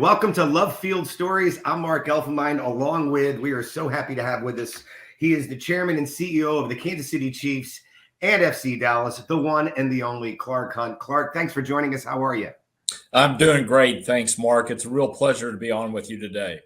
Welcome to Love Field Stories. I'm Mark Elfenbein, along with, we are so happy to have with us. He is the chairman and CEO of the Kansas City Chiefs and FC Dallas, the one and the only Clark Hunt. Clark, thanks for joining us. How are you? I'm doing great. Thanks, Mark. It's a real pleasure to be on with you today.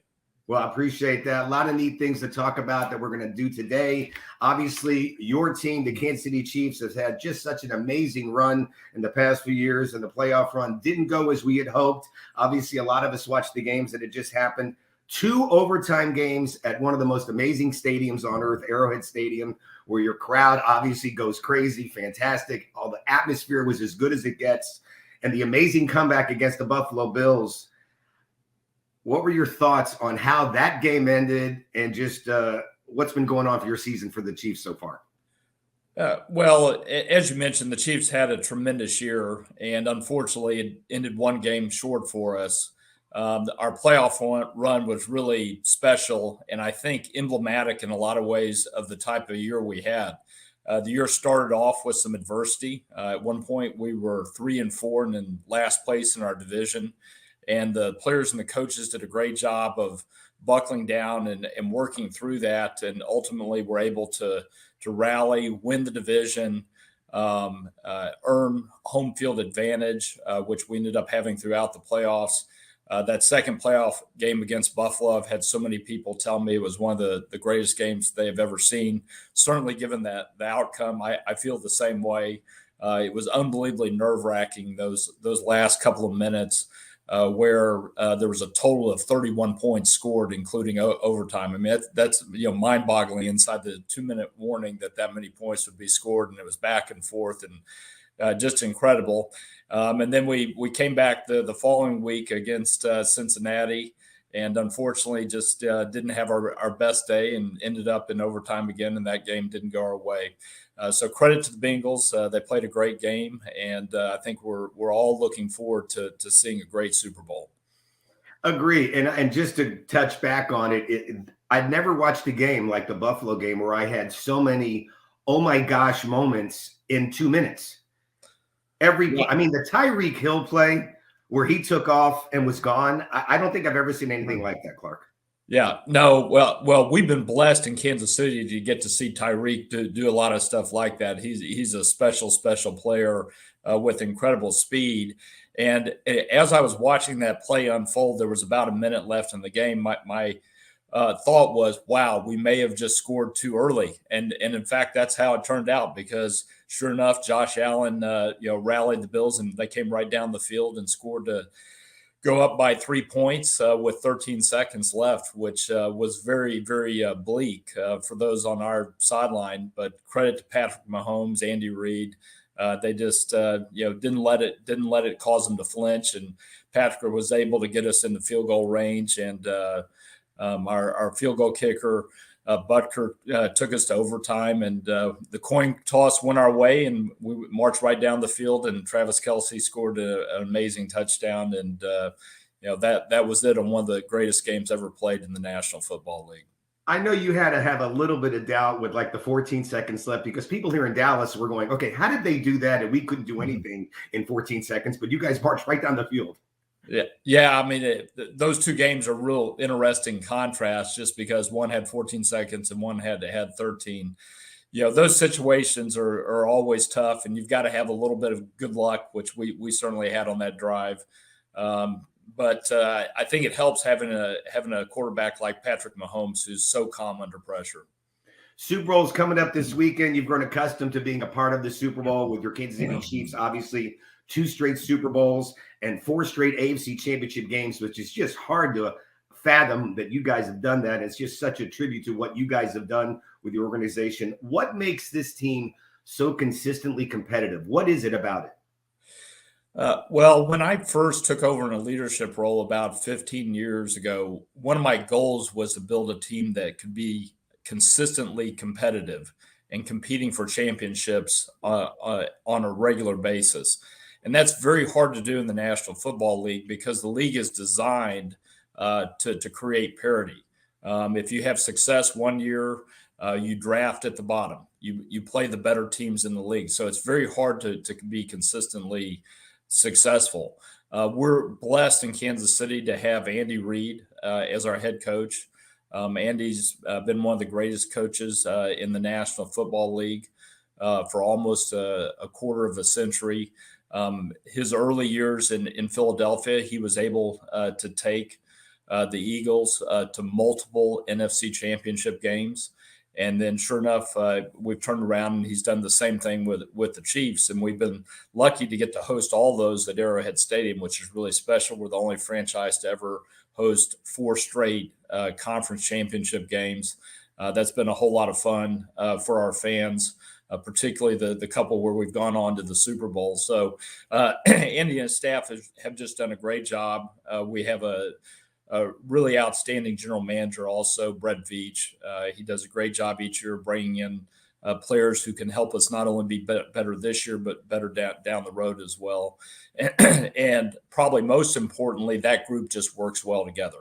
Well, I appreciate that. A lot of neat things to talk about that we're going to do today. Obviously, your team, the Kansas City Chiefs, has had just such an amazing run in the past few years, and the playoff run didn't go as we had hoped. Obviously, a lot of us watched the games that had just happened. 2 overtime games at one of the most amazing stadiums on earth, Arrowhead Stadium, where your crowd obviously goes crazy, fantastic. All the atmosphere was as good as it gets, and the amazing comeback against the Buffalo Bills. What were your thoughts on how that game ended and just what's been going on for your season for the Chiefs so far? Well, as you mentioned, the Chiefs had a tremendous year, and unfortunately, it ended one game short for us. Our playoff run was really special, and I think emblematic in a lot of ways of the type of year we had. The year started off with some adversity. At one point, we were 3-4 and in last place in our division. And the players and the coaches did a great job of buckling down and working through that. And ultimately, we're able to rally, win the division, earn home field advantage, which we ended up having throughout the playoffs. That second playoff game against Buffalo, I've had so many people tell me it was one of the greatest games they have ever seen. Certainly, given the outcome, I feel the same way. It was unbelievably nerve-wracking those last couple of minutes. Where there was a total of 31 points scored, including overtime. I mean, that's mind-boggling inside the 2-minute warning that many points would be scored, and it was back and forth and just incredible. And then we came back the following week against Cincinnati, and unfortunately just didn't have our best day and ended up in overtime again, and that game didn't go our way. So credit to the Bengals. They played a great game, and I think we're all looking forward to seeing a great Super Bowl. Agree. And just to touch back on it, I'd never watched a game like the Buffalo game where I had so many oh my gosh moments in 2 minutes. I mean, the Tyreek Hill play where he took off and was gone, I don't think I've ever seen anything like that, Clark. Yeah, no, well, we've been blessed in Kansas City to get to see Tyreek do a lot of stuff like that. He's a special player with incredible speed. And as I was watching that play unfold, there was about a minute left in the game. My thought was, wow, we may have just scored too early. And in fact, that's how it turned out, because sure enough, Josh Allen rallied the Bills, and they came right down the field and scored to go up by 3 points with 13 seconds left, which was very, very bleak for those on our sideline. But credit to Patrick Mahomes, Andy Reid. They just didn't let it cause them to flinch, and Patrick was able to get us in the field goal range. And our field goal kicker Butker took us to overtime, and the coin toss went our way, and we marched right down the field, and Travis Kelce scored an amazing touchdown. And that was it on one of the greatest games ever played in the National Football League. I know you had to have a little bit of doubt with like the 14 seconds left, because people here in Dallas were going, okay, how did they do that? And we couldn't do anything in 14 seconds, but you guys marched right down the field. Yeah. I mean, those two games are real interesting contrast, just because one had 14 seconds and one had 13. Those situations are always tough, and you've got to have a little bit of good luck, which we certainly had on that drive. But I think it helps having a quarterback like Patrick Mahomes, who's so calm under pressure. Super Bowl's coming up this weekend. You've grown accustomed to being a part of the Super Bowl with your Kansas City Chiefs, obviously 2 straight Super Bowls and 4 straight AFC Championship games, which is just hard to fathom that you guys have done that. It's just such a tribute to what you guys have done with your organization. What makes this team so consistently competitive? What is it about it? Well, when I first took over in a leadership role about 15 years ago, one of my goals was to build a team that could be consistently competitive and competing for championships on a regular basis. And that's very hard to do in the National Football League, because the league is designed to create parity. If you have success one year, you draft at the bottom. You play the better teams in the league. So it's very hard to be consistently successful. We're blessed in Kansas City to have Andy Reid as our head coach. Andy's been one of the greatest coaches in the National Football League for almost a quarter of a century. His early years in Philadelphia, he was able to take the Eagles to multiple NFC championship games. And then, sure enough, we've turned around and he's done the same thing with the Chiefs. And we've been lucky to get to host all those at Arrowhead Stadium, which is really special. We're the only franchise to ever host 4 straight conference championship games. That's been a whole lot of fun for our fans, particularly the couple where we've gone on to the Super Bowl. So Andy and his staff have just done a great job. We have a really outstanding general manager also, Brett Veach. He does a great job each year bringing in players who can help us not only be better this year, but better down the road as well. And probably most importantly, that group just works well together.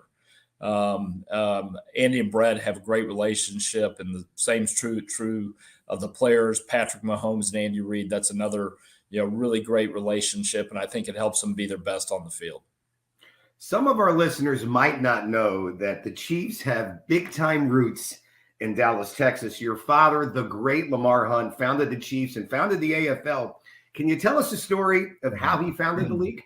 Andy and Brett have a great relationship, and the same's true of the players, Patrick Mahomes and Andy Reid. That's another really great relationship, and I think it helps them be their best on the field. Some of our listeners might not know that the Chiefs have big-time roots in Dallas, Texas. Your father, the great Lamar Hunt, founded the Chiefs and founded the AFL. Can you tell us the story of how he founded the league?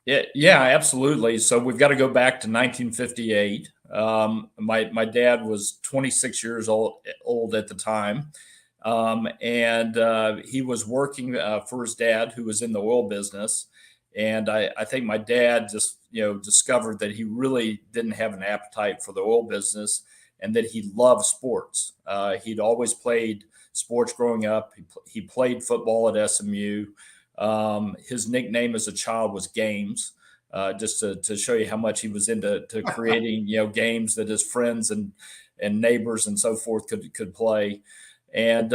Yeah, absolutely. So we've got to go back to 1958. My dad was 26 years old at the time, and he was working for his dad, who was in the oil business. And I think my dad just, discovered that he really didn't have an appetite for the oil business and that he loved sports. He'd always played sports growing up. He played football at SMU. His nickname as a child was Games, just to show you how much he was into creating, games that his friends and neighbors and so forth could play. And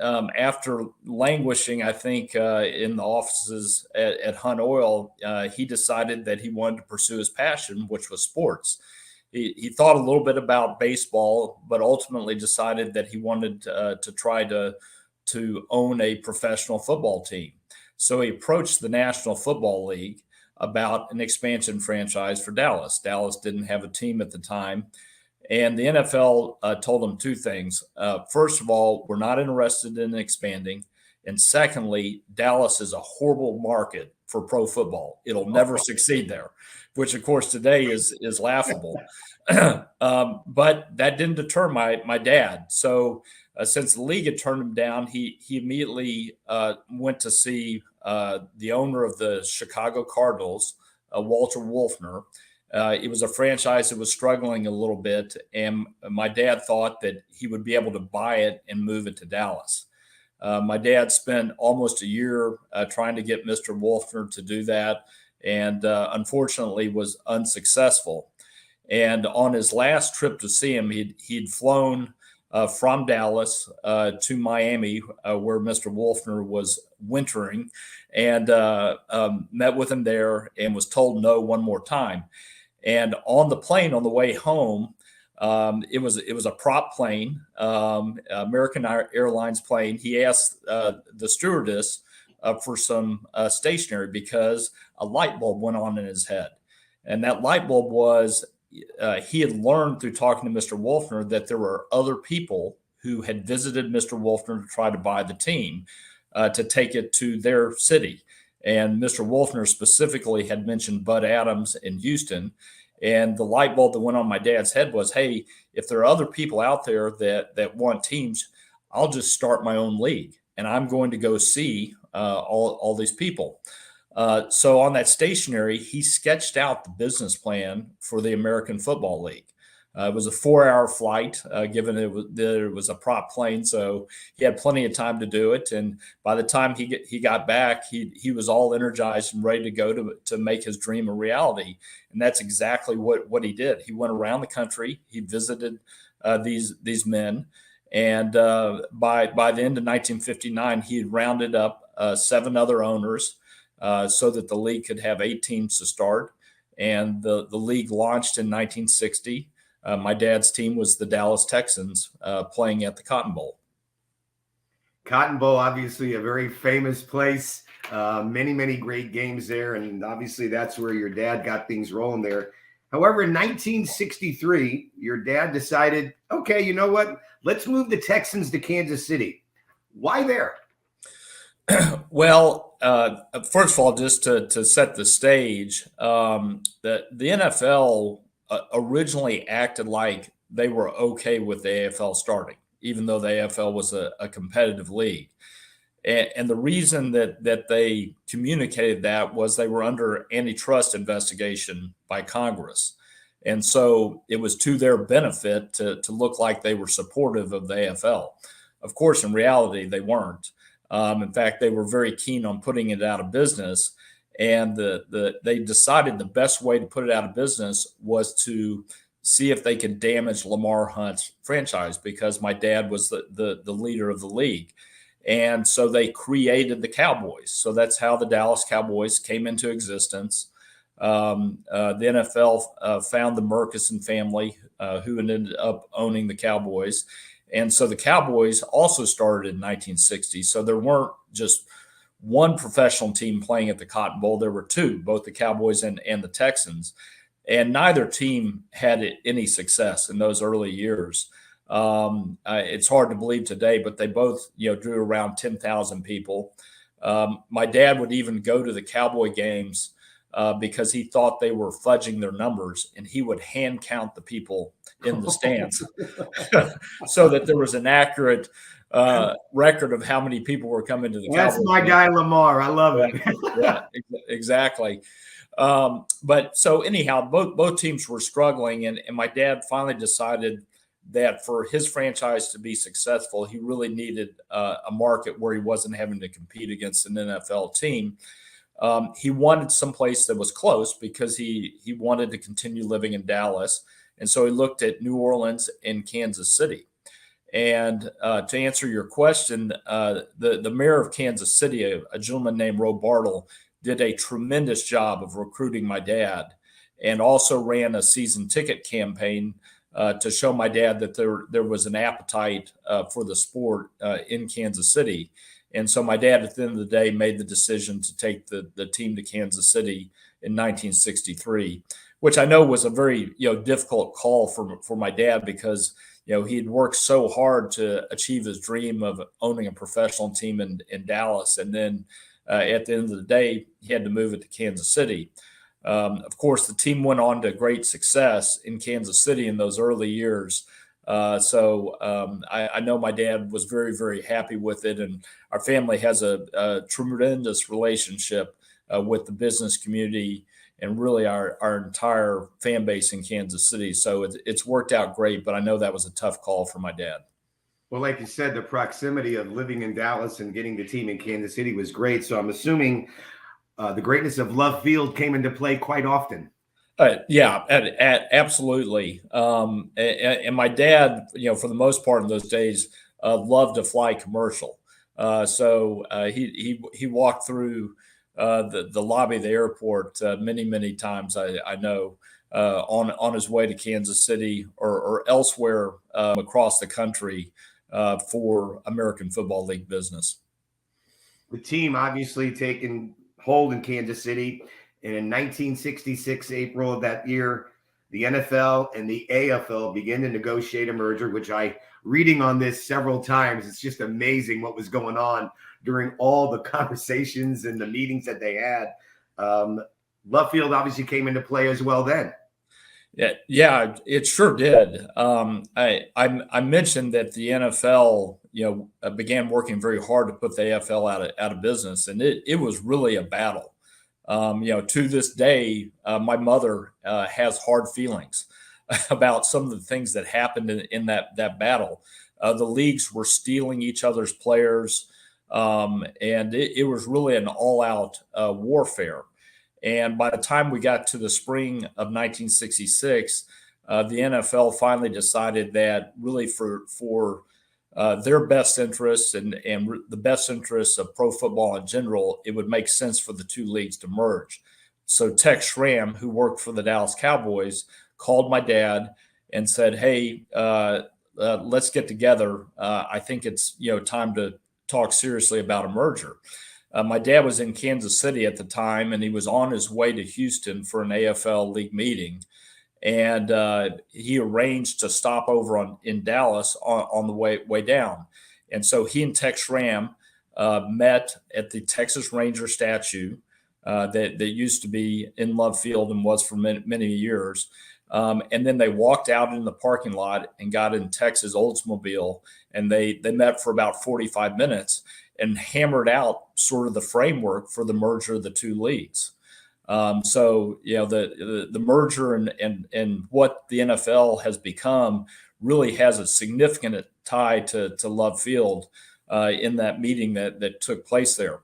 after languishing, I think, in the offices at Hunt Oil, he decided that he wanted to pursue his passion, which was sports. He thought a little bit about baseball, but ultimately decided that he wanted to try to own a professional football team. So he approached the National Football League about an expansion franchise for Dallas. Dallas didn't have a team at the time. And the NFL told him 2 things. First of all, we're not interested in expanding. And secondly, Dallas is a horrible market for pro football. It'll never succeed there, which, of course, today is laughable. But that didn't deter my dad. So since the league had turned him down, he immediately went to see the owner of the Chicago Cardinals, Walter Wolfner. It was a franchise that was struggling a little bit, and my dad thought that he would be able to buy it and move it to Dallas. My dad spent almost a year trying to get Mr. Wolfner to do that, and unfortunately was unsuccessful. And on his last trip to see him, he'd flown from Dallas to Miami, where Mr. Wolfner was wintering, and met with him there and was told no one more time. And on the plane on the way home, it was a prop plane, American Airlines plane. He asked the stewardess for some stationery because a light bulb went on in his head. And that light bulb was he had learned through talking to Mr. Wolfner that there were other people who had visited Mr. Wolfner to try to buy the team to take it to their city. And Mr. Wolfner specifically had mentioned Bud Adams in Houston. And the light bulb that went on my dad's head was, hey, if there are other people out there that want teams, I'll just start my own league. And I'm going to go see all these people. So on that stationery, he sketched out the business plan for the American Football League. It was a 4-hour flight, given that it was a prop plane, so he had plenty of time to do it. And by the time he got back, he was all energized and ready to go to make his dream a reality. And that's exactly what he did. He went around the country. He visited these men, and by the end of 1959, he had rounded up 7 other owners so that the league could have 8 teams to start. And the league launched in 1960. My dad's team was the Dallas Texans, playing at the Cotton Bowl. Cotton Bowl, obviously a very famous place. Many great games there, and obviously that's where your dad got things rolling there. However, in 1963, your dad decided, okay, you know what? Let's move the Texans to Kansas City. Why there? Well, first of all, just to set the stage, the NFL originally acted like they were okay with the AFL starting, even though the AFL was a competitive league. And the reason that they communicated that was they were under antitrust investigation by Congress. And so it was to their benefit to look like they were supportive of the AFL. Of course, in reality, they weren't. In fact, they were very keen on putting it out of business. And they decided the best way to put it out of business was to see if they could damage Lamar Hunt's franchise, because my dad was the leader of the league. And so they created the Cowboys. So that's how the Dallas Cowboys came into existence. The NFL found the Murchison family, who ended up owning the Cowboys. And so the Cowboys also started in 1960. So there weren't just one professional team playing at the Cotton Bowl. There were two, both the Cowboys and the Texans. And neither team had any success in those early years. It's hard to believe today, but they both, drew around 10,000 people. My dad would even go to the Cowboy games because he thought they were fudging their numbers, and he would hand count the people in the stands so that there was an accurate record of how many people were coming to the That's Cowboy my game. guy, Lamar. I love it. Yeah, exactly. But so anyhow, both teams were struggling, and my dad finally decided that for his franchise to be successful, he really needed a market where he wasn't having to compete against an NFL team. He wanted someplace that was close because he wanted to continue living in Dallas. And so he looked at New Orleans and Kansas City. And to answer your question, the mayor of Kansas City, a gentleman named Roe Bartle, did a tremendous job of recruiting my dad, and also ran a season ticket campaign to show my dad that there was an appetite for the sport in Kansas City. And so my dad, at the end of the day, made the decision to take the team to Kansas City in 1963, which I know was a very difficult call for my dad, because he had worked so hard to achieve his dream of owning a professional team in Dallas, and then at the end of the day, he had to move it to Kansas City. Of course, the team went on to great success in Kansas City in those early years. So I know my dad was very happy with it, and our family has a tremendous relationship with the business community and really our entire fan base in Kansas City. So it's worked out great, but I know that was a tough call for my dad. Well, like you said, the proximity of living in Dallas and getting the team in Kansas City was great. So I'm assuming the greatness of Love Field came into play quite often. Yeah, absolutely. And my dad, for the most part in those days, loved to fly commercial. So he walked through the lobby of the airport many times. I know on his way to Kansas City or elsewhere across the country for American Football League business. The team obviously taken hold in Kansas City. And in 1966, April of that year, the NFL and the AFL began to negotiate a merger, which reading on this several times, it's just amazing what was going on during all the conversations and the meetings that they had. Love Field obviously came into play as well then. Yeah, it sure did. I mentioned that the NFL, began working very hard to put the AFL out of business, and it was really a battle. To this day, my mother has hard feelings about some of the things that happened in that battle. The leagues were stealing each other's players, and it was really an all-out warfare. And by the time we got to the spring of 1966, the NFL finally decided that really for their best interests and the best interests of pro football in general, it would make sense for the two leagues to merge. So Tex Schramm, who worked for the Dallas Cowboys, called my dad and said, "Hey, let's get together. I think it's time to talk seriously about a merger. My dad was in Kansas City at the time, and he was on his way to Houston for an AFL league meeting. And he arranged to stop over in Dallas on the way down. And so he and Tex Schramm met at the Texas Ranger statue that used to be in Love Field and was for many years. And then they walked out in the parking lot and got in Tex's Oldsmobile, and they met for about 45 minutes and hammered out sort of the framework for the merger of the two leagues. So the merger and what the NFL has become really has a significant tie to Love Field in that meeting that took place there.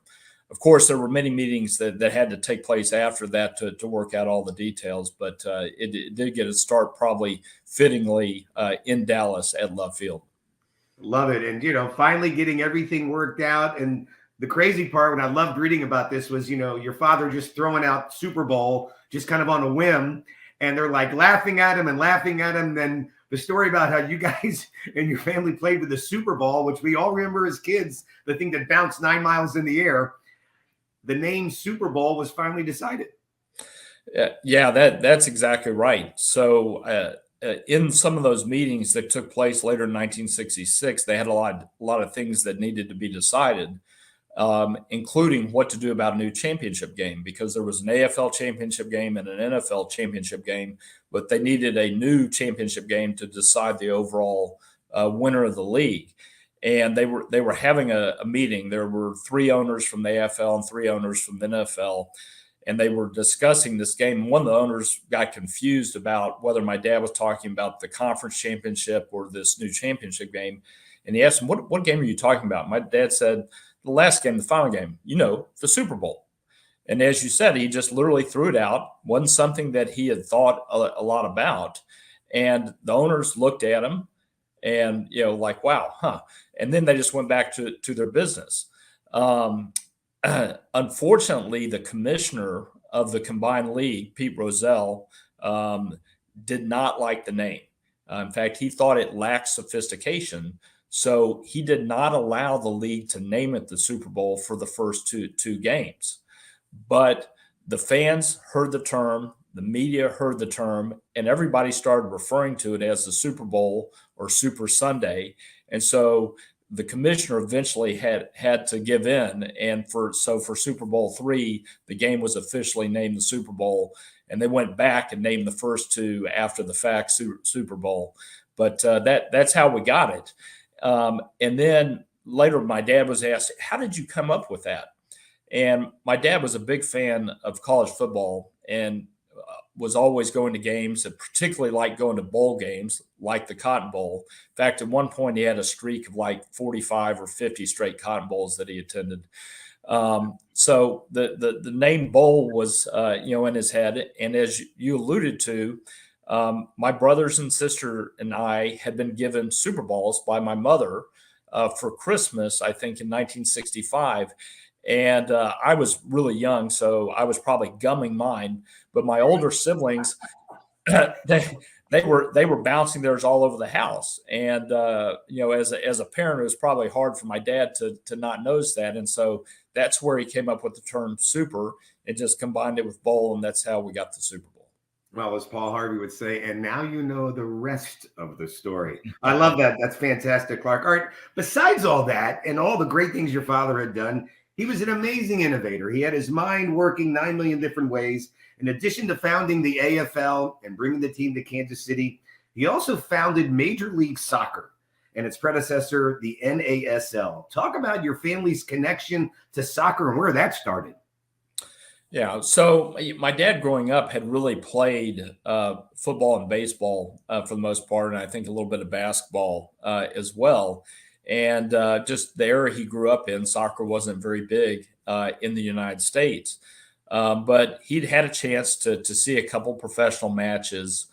Of course, there were many meetings that had to take place after that to work out all the details, but it did get a start probably fittingly in Dallas at Love Field. Love it. And, finally getting everything worked out. And the crazy part, what I loved reading about this was, your father just throwing out Super Bowl, just kind of on a whim. And they're like laughing at him. Then the story about how you guys and your family played with the Super Bowl, which we all remember as kids, the thing that bounced 9 miles in the air. The name Super Bowl was finally decided. Yeah, that's exactly right. So in some of those meetings that took place later in 1966, they had a lot of things that needed to be decided, including what to do about a new championship game, because there was an AFL championship game and an NFL championship game, but they needed a new championship game to decide the overall winner of the league. And they were having a meeting. There were 3 owners from the AFL and 3 owners from the NFL, and they were discussing this game. One of the owners got confused about whether my dad was talking about the conference championship or this new championship game. And he asked him, what game are you talking about? My dad said, the last game, the final game, the Super Bowl. And as you said, he just literally threw it out. Wasn't something that he had thought a lot about. And the owners looked at him and, like, wow, huh. And then they just went back to their business. Unfortunately, the commissioner of the combined league, Pete Rozelle, did not like the name. In fact, he thought it lacked sophistication. So he did not allow the league to name it the Super Bowl for the first two games. But the fans heard the term, the media heard the term, and everybody started referring to it as the Super Bowl or Super Sunday. And so the commissioner eventually had to give in. And for Super Bowl III, the game was officially named the Super Bowl. And they went back and named the first 2 after the fact Super Bowl. But that's how we got it. And then later, my dad was asked, how did you come up with that? And my dad was a big fan of college football and was always going to games, and particularly liked going to bowl games like the Cotton Bowl. In fact, at one point he had a streak of like 45 or 50 straight Cotton Bowls that he attended. So the name bowl was, in his head. And as you alluded to, my brothers and sister and I had been given Super Bowls by my mother for Christmas, I think in 1965. And I was really young, so I was probably gumming mine. But my older siblings, they were bouncing theirs all over the house. And as a parent, it was probably hard for my dad to not notice that. And so that's where he came up with the term Super and just combined it with bowl, and that's how we got the Super Bowl. Well, as Paul Harvey would say, and now you know the rest of the story. I love that. That's fantastic, Clark. All right. Besides all that and all the great things your father had done, he was an amazing innovator. He had his mind working 9 million different ways. In addition to founding the AFL and bringing the team to Kansas City, he also founded Major League Soccer and its predecessor, the NASL. Talk about your family's connection to soccer and where that started. Yeah, so my dad growing up had really played football and baseball for the most part, and I think a little bit of basketball as well. And just the era he grew up in, soccer wasn't very big in the United States. But he'd had a chance to see a couple professional matches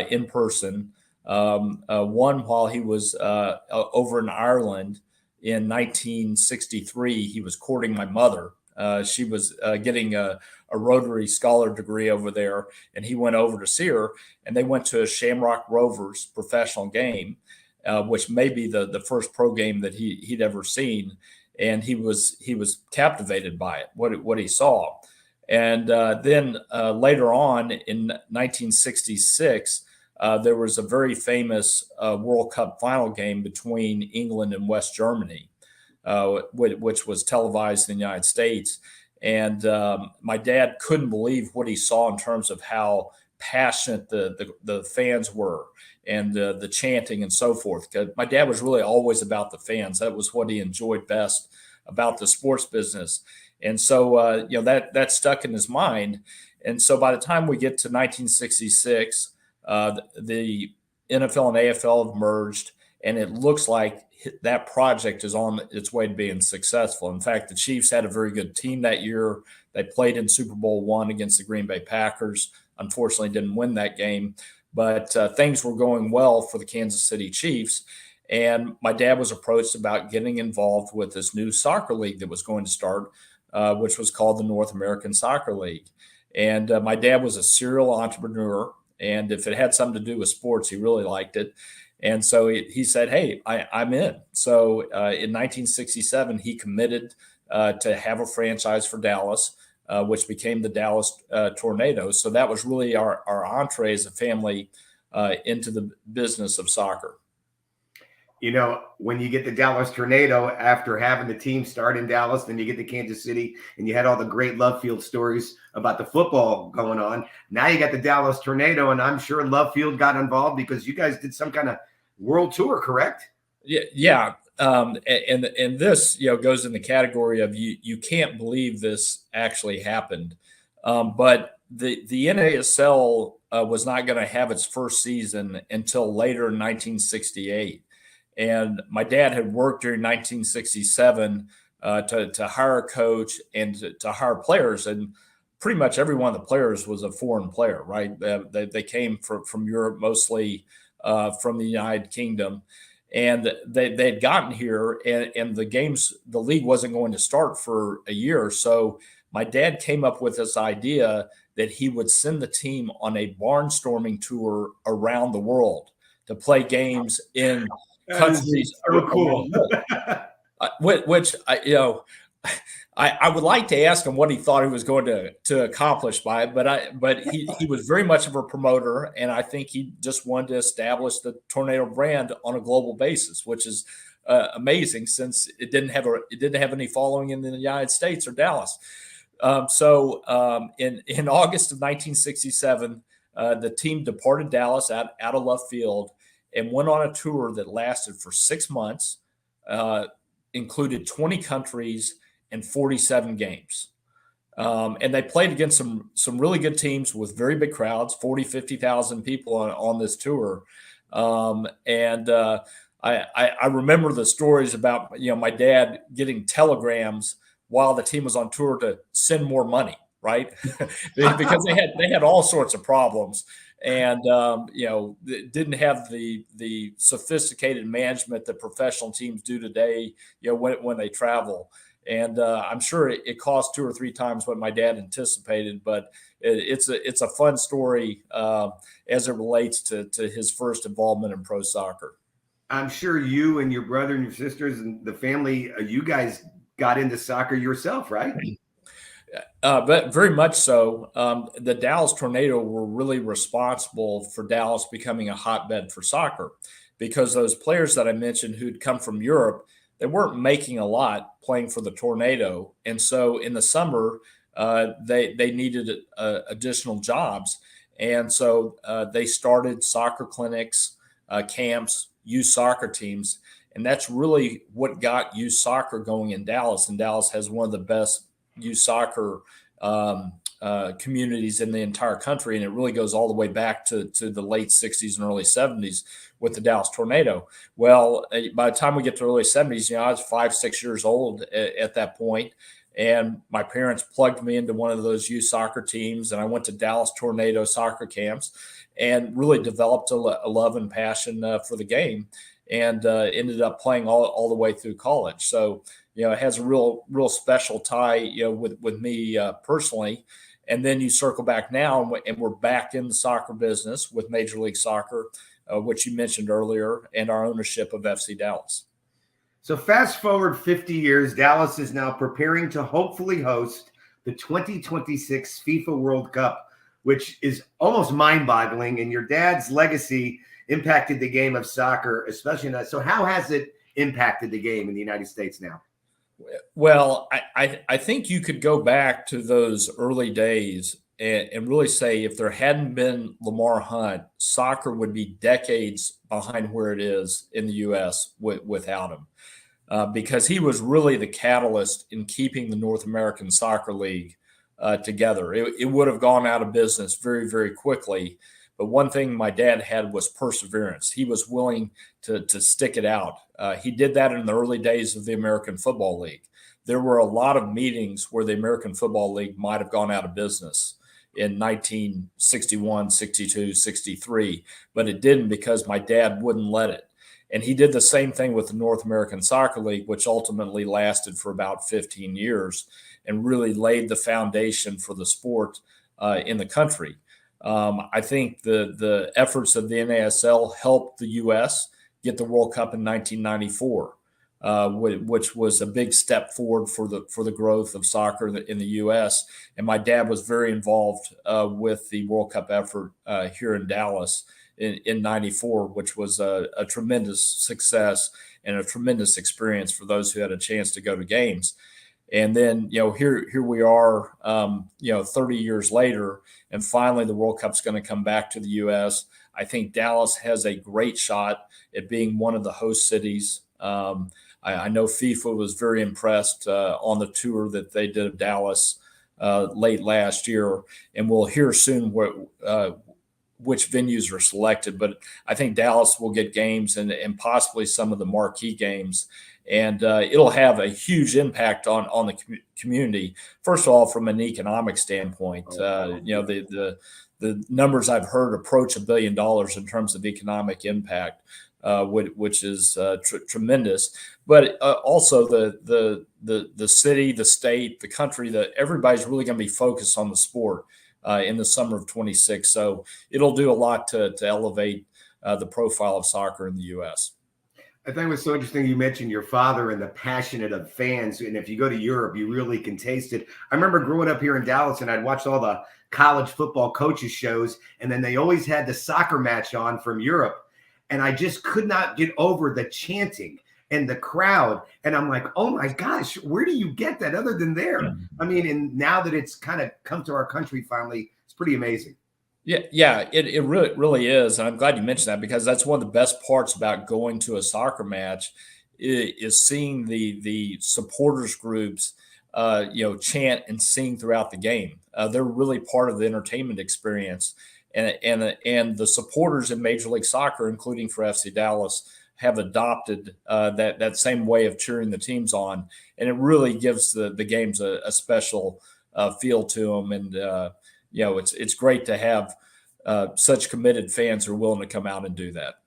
in person. One while he was over in Ireland in 1963, he was courting my mother. She was getting a Rotary Scholar degree over there, and he went over to see her, and they went to a Shamrock Rovers professional game, which may be the first pro game that he'd ever seen. and he was captivated by it, what he saw. And then later on in 1966, there was a very famous World Cup final game between England and West Germany, which was televised in the United States. And my dad couldn't believe what he saw in terms of how passionate the fans were, and the chanting and so forth. 'Cause my dad was really always about the fans. That was what he enjoyed best about the sports business. And so, that stuck in his mind. And so by the time we get to 1966, the NFL and AFL have merged, and it looks like that project is on its way to being successful. In fact, the Chiefs had a very good team that year. They played in Super Bowl I against the Green Bay Packers. Unfortunately, didn't win that game, but things were going well for the Kansas City Chiefs. And my dad was approached about getting involved with this new soccer league that was going to start, which was called the North American Soccer League. And my dad was a serial entrepreneur, and if it had something to do with sports, he really liked it. And so he said, "Hey, I'm in." So in 1967, he committed to have a franchise for Dallas, which became the Dallas Tornadoes. So that was really our entree as a family into the business of soccer. When you get the Dallas Tornado after having the team start in Dallas, then you get to Kansas City, and you had all the great Love Field stories about the football going on. Now you got the Dallas Tornado, and I'm sure Love Field got involved because you guys did some kind of world tour, correct? Yeah. And this, goes in the category of you can't believe this actually happened. But the NASL was not going to have its first season until later in 1968. And my dad had worked during 1967 to hire a coach and to hire players. And pretty much every one of the players was a foreign player, right? They came from Europe, mostly from the United Kingdom. And they'd gotten here, and the league wasn't going to start for a year. So my dad came up with this idea that he would send the team on a barnstorming tour around the world to play games in countries. So cool. Which I would like to ask him what he thought he was going to accomplish by it, but he was very much of a promoter, and I think he just wanted to establish the Tornado brand on a global basis, which is amazing since it didn't have any following in the United States or Dallas. So in August of 1967, the team departed Dallas out of Love Field and went on a tour that lasted for 6 months, included 20 countries and 47 games. And they played against some really good teams with very big crowds, 40, 50,000 people on this tour. I remember the stories about, my dad getting telegrams while the team was on tour to send more money, right? Because they had all sorts of problems, and didn't have the sophisticated management that professional teams do today, when they travel. And I'm sure it cost 2 or 3 times what my dad anticipated, but it's a fun story as it relates to his first involvement in pro soccer. I'm sure you and your brother and your sisters and the family, you guys got into soccer yourself, right? But very much so. The Dallas Tornado were really responsible for Dallas becoming a hotbed for soccer, because those players that I mentioned who'd come from Europe, they weren't making a lot playing for the Tornado. And so in the summer, they needed additional jobs. And so they started soccer clinics, camps, youth soccer teams. And that's really what got youth soccer going in Dallas. And Dallas has one of the best youth soccer communities in the entire country. And it really goes all the way back to the late 60s and early 70s with the Dallas Tornado. Well, by the time we get to the early 70s, I was 5, 6 years old at that point. And my parents plugged me into one of those youth soccer teams. And I went to Dallas Tornado soccer camps and really developed a love and passion for the game, and ended up playing all the way through college. So, it has a real special tie, with me personally. And then you circle back now, and we're back in the soccer business with Major League Soccer, which you mentioned earlier, and our ownership of FC Dallas. So fast forward 50 years, Dallas is now preparing to hopefully host the 2026 FIFA World Cup, which is almost mind-boggling. And your dad's legacy impacted the game of soccer, especially in that. So how has it impacted the game in the United States now? Well, I think you could go back to those early days and really say if there hadn't been Lamar Hunt, soccer would be decades behind where it is in the U.S. Without him. Because he was really the catalyst in keeping the North American Soccer League together. It would have gone out of business very, very quickly. But one thing my dad had was perseverance. He was willing to stick it out. He did that in the early days of the American Football League. There were a lot of meetings where the American Football League might have gone out of business in 1961, 62, 63, but it didn't because my dad wouldn't let it. And he did the same thing with the North American Soccer League, which ultimately lasted for about 15 years and really laid the foundation for the sport in the country. I think the efforts of the NASL helped the U.S. get the World Cup in 1994, which was a big step forward for the growth of soccer in the U.S. And my dad was very involved with the World Cup effort here in Dallas in 94, which was a tremendous success and a tremendous experience for those who had a chance to go to games. And then, here we are, 30 years later, and finally the World Cup's going to come back to the U.S. I think Dallas has a great shot at being one of the host cities. I know FIFA was very impressed on the tour that they did of Dallas late last year, and we'll hear soon which venues are selected. But I think Dallas will get games and possibly some of the marquee games. And it'll have a huge impact on the community. First of all, from an economic standpoint, the numbers I've heard approach $1 billion in terms of economic impact, which is tremendous. But also the city, the state, the country, everybody's really going to be focused on the sport in the summer of 26. So it'll do a lot to elevate the profile of soccer in the U.S. I think it was so interesting you mentioned your father and the passionate of fans. And if you go to Europe, you really can taste it. I remember growing up here in Dallas and I'd watch all the college football coaches shows. And then they always had the soccer match on from Europe. And I just could not get over the chanting and the crowd. And I'm like, oh my gosh, where do you get that other than there? I mean, and now that it's kind of come to our country finally, it's pretty amazing. Yeah, it really is. And I'm glad you mentioned that because that's one of the best parts about going to a soccer match is seeing the supporters groups, chant and sing throughout the game. They're really part of the entertainment experience. And the supporters in Major League Soccer, including for FC Dallas, have adopted that same way of cheering the teams on. And it really gives the games a special feel to them. And, it's great to have such committed fans who are willing to come out and do that.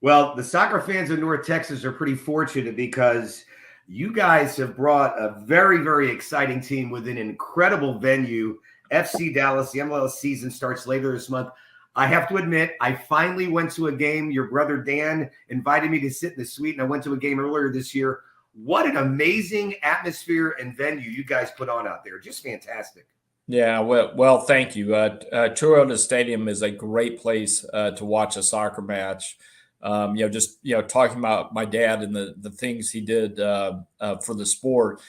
Well, the soccer fans in North Texas are pretty fortunate because you guys have brought a very, very exciting team with an incredible venue, FC Dallas. The MLS season starts later this month. I have to admit, I finally went to a game. Your brother Dan invited me to sit in the suite, and I went to a game earlier this year. What an amazing atmosphere and venue you guys put on out there. Just fantastic. Yeah, well, thank you. Toyota Stadium is a great place to watch a soccer match. Talking about my dad and the things he did for the sport.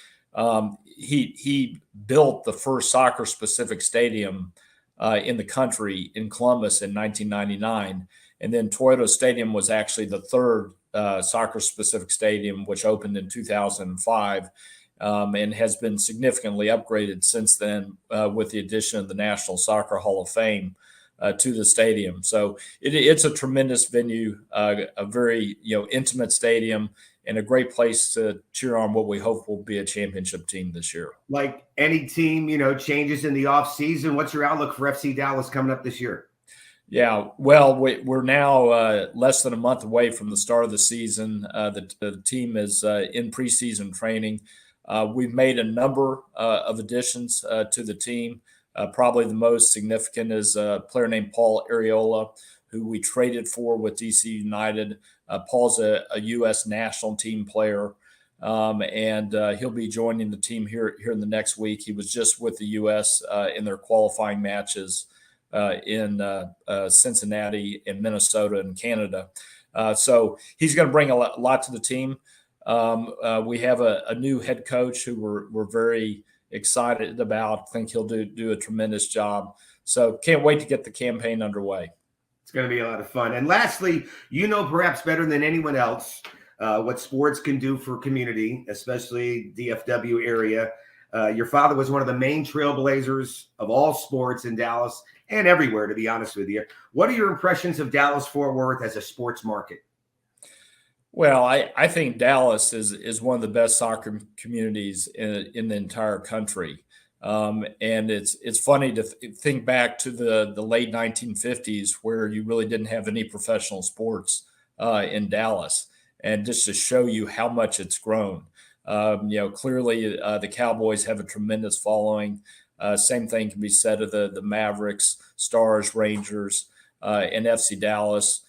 He built the first soccer-specific stadium in the country in Columbus in 1999, and then Toyota Stadium was actually the third soccer-specific stadium, which opened in 2005. And has been significantly upgraded since then with the addition of the National Soccer Hall of Fame to the stadium. So it's a tremendous venue, a very intimate stadium, and a great place to cheer on what we hope will be a championship team this year. Like any team, changes in the offseason. What's your outlook for FC Dallas coming up this year? Yeah, well, we're now less than a month away from the start of the season. The team is in preseason training. We've made a number of additions to the team. Probably the most significant is a player named Paul Arriola, who we traded for with DC United. Paul's a U.S. national team player, and he'll be joining the team here in the next week. He was just with the U.S. In their qualifying matches in Cincinnati and Minnesota and Canada. So he's going to bring a lot to the team. We have a new head coach who we're very excited about. I think he'll do a tremendous job. So can't wait to get the campaign underway. It's going to be a lot of fun. And lastly, perhaps better than anyone else what sports can do for community, especially DFW area. Your father was one of the main trailblazers of all sports in Dallas and everywhere, to be honest with you. What are your impressions of Dallas-Fort Worth as a sports market? Well, I think Dallas is one of the best soccer communities in the entire country. And it's funny to think back to the late 1950s where you really didn't have any professional sports in Dallas, and just to show you how much it's grown. Clearly the Cowboys have a tremendous following. Same thing can be said of the Mavericks, Stars, Rangers, and FC Dallas.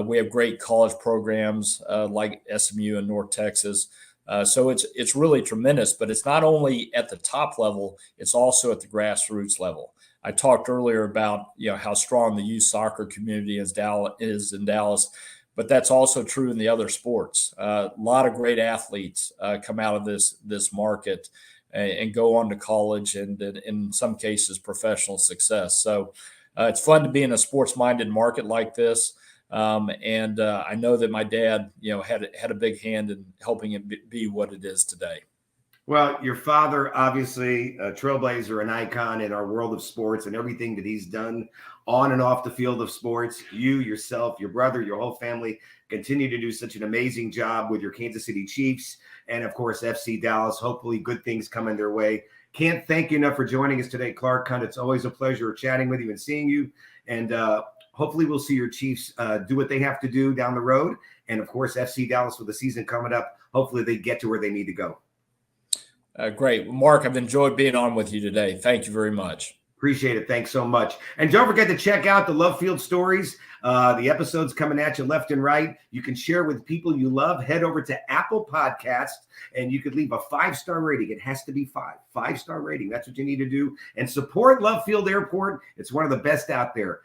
We have great college programs like SMU in North Texas. So it's really tremendous, but it's not only at the top level, it's also at the grassroots level. I talked earlier about how strong the youth soccer community is in Dallas, but that's also true in the other sports. A lot of great athletes come out of this market and go on to college and in some cases professional success. So it's fun to be in a sports-minded market like this. And I know that my dad, had a big hand in helping it be what it is today. Well, your father, obviously a trailblazer, an icon in our world of sports and everything that he's done on and off the field of sports. You, yourself, your brother, your whole family continue to do such an amazing job with your Kansas City Chiefs and, of course, FC Dallas. Hopefully good things coming their way. Can't thank you enough for joining us today, Clark Hunt. It's always a pleasure chatting with you and seeing you. And hopefully we'll see your Chiefs do what they have to do down the road. And, of course, FC Dallas with the season coming up. Hopefully they get to where they need to go. Great. Well, Mark, I've enjoyed being on with you today. Thank you very much. Appreciate it. Thanks so much. And don't forget to check out the Love Field Stories. The episodes coming at you left and right. You can share with people you love. Head over to Apple Podcasts and you could leave a 5-star rating. It has to be 5-star rating. That's what you need to do. And support Love Field Airport. It's one of the best out there.